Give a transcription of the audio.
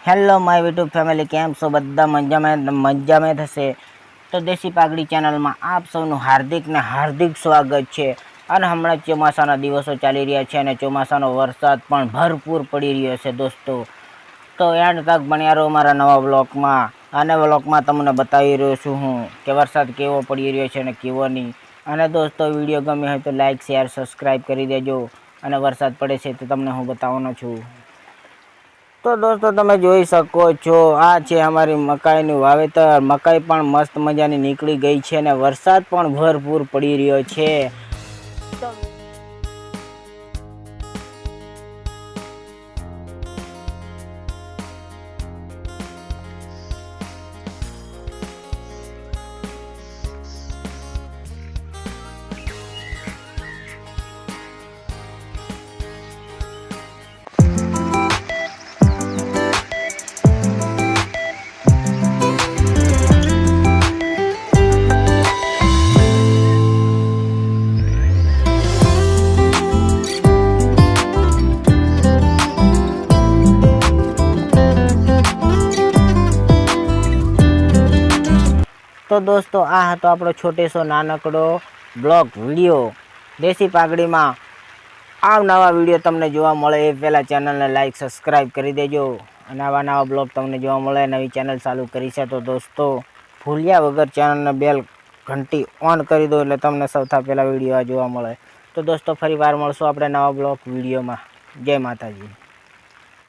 Hello my YouTube family, કેમ છો બધા? મજામાં થશે તો દેશી પાઘડી ચેનલમાં આપ સૌનું હાર્દિક સ્વાગત છે। અને હમણાં ચોમાસાના દિવસો ચાલી રહ્યા છે અને ચોમાસાનો વરસાદ પણ ભરપૂર પડી રહ્યો છે દોસ્તો। તો એન્ડ તક બન્યા રહો મારા નવા બ્લોગમાં। અને બ્લોગમાં તમને બતાવી રહ્યો છું હું કે વરસાદ કેવો પડી રહ્યો છે અને કેવો નહીં। અને દોસ્તો વિડીયો ગમે હોય તો લાઇક શેર સબસ્ક્રાઈબ કરી દેજો। અને વરસાદ પડે છે તો તમને હું બતાવવાનો છું। તો દોસ્તો તમે જોઈ શકો છો, આ છે અમારી મકાઈનું વાવેતર। મકાઈ પણ મસ્ત મજાની નીકળી ગઈ છે અને વરસાદ પણ ભરપૂર પડી રહ્યો છે। તો દોસ્તો આ હતો આપણો છોટેસો નાનકડો બ્લોગ વિડીયો દેશી પાઘડીમાં। નવા વિડીયો તમને જોવા મળે એ પહેલાં ચેનલને લાઇક સબસ્ક્રાઈબ કરી દેજો। અને નવા બ્લોગ તમને જોવા મળે, નવી ચેનલ ચાલુ કરી છે તો દોસ્તો ભૂલ્યા વગર ચેનલને બેલ ઘંટી ઓન કરી દો એટલે તમને સૌથી પહેલાં વિડીયો જોવા મળે। તો દોસ્તો ફરી વાર મળશું આપણે નવા બ્લોગ વિડીયોમાં। જય માતાજી।